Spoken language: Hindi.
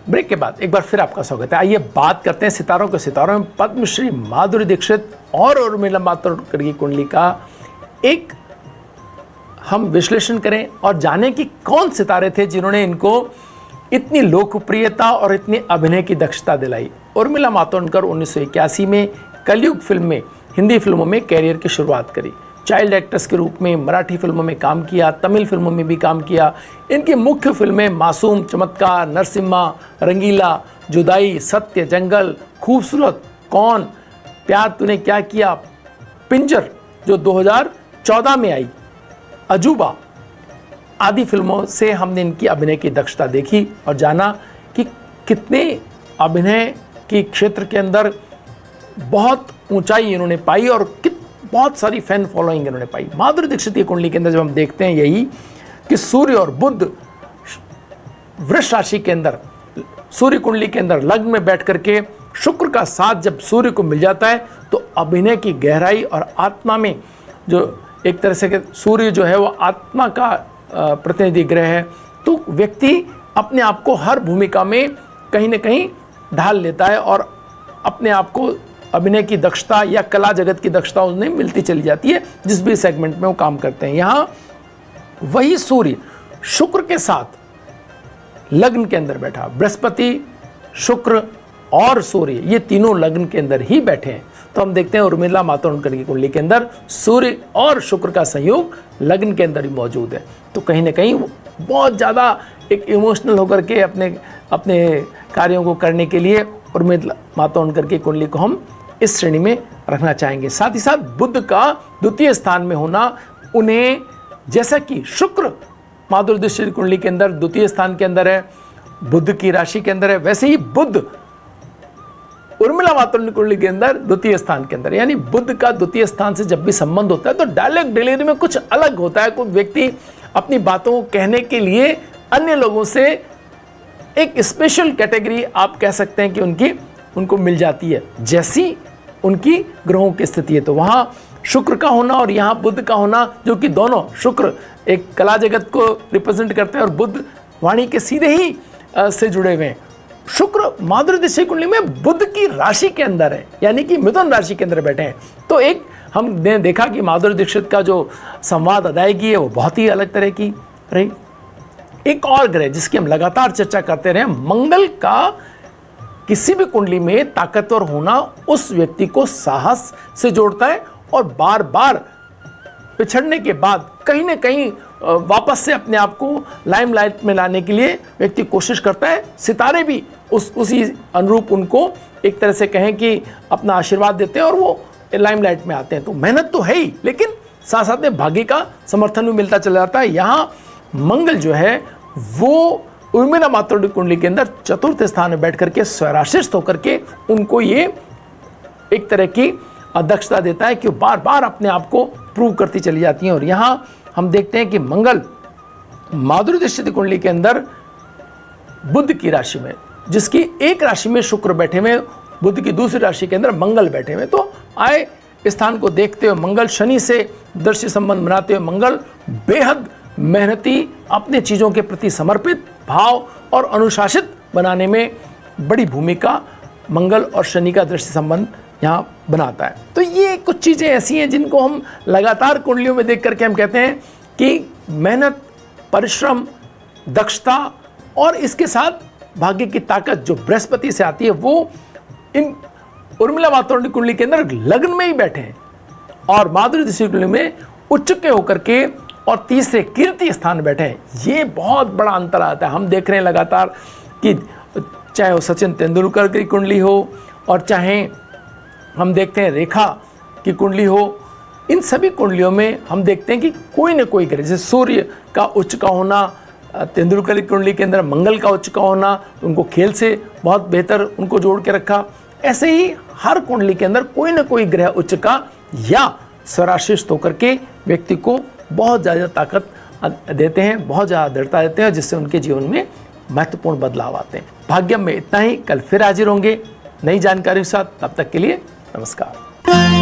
ब्रेक के बाद एक बार फिर आपका स्वागत है। आइए बात करते हैं सितारों के सितारों में पद्मश्री माधुरी दीक्षित और उर्मिला मातोंडकर की कुंडली का एक हम विश्लेषण करें और जानें कि कौन सितारे थे जिन्होंने इनको इतनी लोकप्रियता और इतनी अभिनय की दक्षता दिलाई। उर्मिला मातोंडकर 1981 में कलयुग फिल्म में हिंदी फिल्मों में कैरियर की शुरुआत करी। चाइल्ड एक्ट्रेस के रूप में मराठी फिल्मों में काम किया, तमिल फिल्मों में भी काम किया। इनकी मुख्य फिल्में मासूम, चमत्कार, नरसिम्हा, रंगीला, जुदाई, सत्य, जंगल, खूबसूरत, कौन, प्यार तूने क्या किया, पिंजर जो 2014 में आई, अजूबा आदि फिल्मों से हमने इनकी अभिनय की दक्षता देखी और जाना कि कितने अभिनय के क्षेत्र के अंदर बहुत ऊंचाई इन्होंने पाई और बहुत सारी फैन फॉलोइंग इन्होंने पाई। माधुरी दीक्षित की कुंडली के अंदर जब हम देखते हैं यही कि सूर्य और बुध वृष राशि के अंदर, सूर्य कुंडली के अंदर लग्न में बैठ करके शुक्र का साथ जब सूर्य को मिल जाता है तो अभिनय की गहराई और आत्मा में जो एक तरह से सूर्य जो है वो आत्मा का प्रतिनिधि ग्रह है, तो व्यक्ति अपने आप को हर भूमिका में कहीं ना कहीं ढाल लेता है और अपने आप को अभिनय की दक्षता या कला जगत की दक्षता उन्हें मिलती चली जाती है जिस भी सेगमेंट में वो काम करते हैं। यहाँ वही सूर्य शुक्र के साथ लग्न के अंदर बैठा, बृहस्पति, शुक्र और सूर्य ये तीनों लग्न के अंदर ही बैठे हैं। तो हम देखते हैं उर्मिला मातोंडकर की कुंडली के अंदर सूर्य और शुक्र का संयोग लग्न के अंदर ही मौजूद है। तो कहीं ना कहीं बहुत ज़्यादा एक इमोशनल होकर के अपने कार्यों को करने के लिए उर्मिला मातोंडकर की कुंडली को हम इस श्रेणी में रखना चाहेंगे। साथ ही साथ बुध का द्वितीय स्थान में होना उन्हें, जैसा कि शुक्र माधुरी दीक्षित कुंडली के अंदर द्वितीय स्थान के अंदर है, बुध की राशि के अंदर है, वैसे ही बुध उर्मिला मातोंडकर कुंडली के अंदर द्वितीय स्थान के अंदर, यानी बुध का द्वितीय स्थान से जब भी संबंध होता है तो डायलॉग डिलीवरी में कुछ अलग होता है। कोई व्यक्ति अपनी बातों को कहने के लिए अन्य लोगों से एक स्पेशल कैटेगरी आप कह सकते हैं कि उनको मिल जाती है जैसी उनकी ग्रहों की स्थिति है। तो वहाँ शुक्र का होना और यहाँ बुध का होना, जो कि दोनों, शुक्र एक कला जगत को रिप्रेजेंट करते हैं और बुध वाणी के सीधे ही से जुड़े हुए हैं। शुक्र माधुरी दीक्षित कुंडली में बुध की राशि के अंदर है, यानी कि मिथुन राशि के अंदर बैठे हैं। तो एक हमने देखा कि माधुरी दीक्षित का जो संवाद अदायगी है वो बहुत ही अलग तरह की रही। एक और ग्रह जिसकी हम लगातार चर्चा करते रहे, मंगल का किसी भी कुंडली में ताकतवर होना उस व्यक्ति को साहस से जोड़ता है और बार बार पिछड़ने के बाद कहीं ना कहीं वापस से अपने आप को लाइमलाइट में लाने के लिए व्यक्ति कोशिश करता है। सितारे भी उसी अनुरूप उनको एक तरह से कहें कि अपना आशीर्वाद देते हैं और वो लाइमलाइट में आते हैं। तो मेहनत तो है ही, लेकिन साथ साथ में भाग्य का समर्थन भी मिलता चला जाता है। यहाँ मंगल जो है वो उर्मिला मातोंडकर कुंडली के अंदर चतुर्थ स्थान में बैठ करके स्वराशिष्ट होकर के उनको ये एक तरह की दक्षता देता है कि वो बार बार अपने आप को प्रूव करती चली जाती हैं। और यहाँ हम देखते हैं कि मंगल माधुरी दीक्षित कुंडली के अंदर बुध की राशि में, जिसकी एक राशि में शुक्र बैठे हुए, बुध की दूसरी राशि के अंदर मंगल बैठे हुए, तो आए स्थान को देखते हुए मंगल शनि से दृष्टि संबंध बनाते हुए मंगल बेहद मेहनती, अपने चीज़ों के प्रति समर्पित, भाव और अनुशासित बनाने में बड़ी भूमिका मंगल और शनि का दृष्टि संबंध यहाँ बनाता है। तो ये कुछ चीज़ें ऐसी हैं जिनको हम लगातार कुंडलियों में देख करके हम कहते हैं कि मेहनत, परिश्रम, दक्षता और इसके साथ भाग्य की ताकत जो बृहस्पति से आती है वो इन उर्मिला मातोंडकर कुंडली के अंदर लग्न में ही बैठे हैं और माधुरी दीक्षित कुंडली में उच्च के होकर के और तीसरे कीर्ति स्थान बैठे हैं। ये बहुत बड़ा अंतर आता है। हम देख रहे हैं लगातार कि चाहे वो सचिन तेंदुलकर की कुंडली हो और चाहे हम देखते हैं रेखा की कुंडली हो, इन सभी कुंडलियों में हम देखते हैं कि कोई ना कोई ग्रह, जैसे सूर्य का उच्च का होना, तेंदुलकर की कुंडली के अंदर मंगल का उच्च का होना, उनको खेल से बहुत बेहतर उनको जोड़ के रखा। ऐसे ही हर कुंडली के अंदर कोई ना कोई ग्रह उच्च का या स्वराशिष्ट होकर के व्यक्ति को बहुत ज़्यादा ताकत देते हैं, बहुत ज़्यादा दृढ़ता देते हैं, जिससे उनके जीवन में महत्वपूर्ण बदलाव आते हैं। भाग्य में इतना ही, कल फिर हाजिर होंगे नई जानकारी के साथ। तब तक के लिए नमस्कार।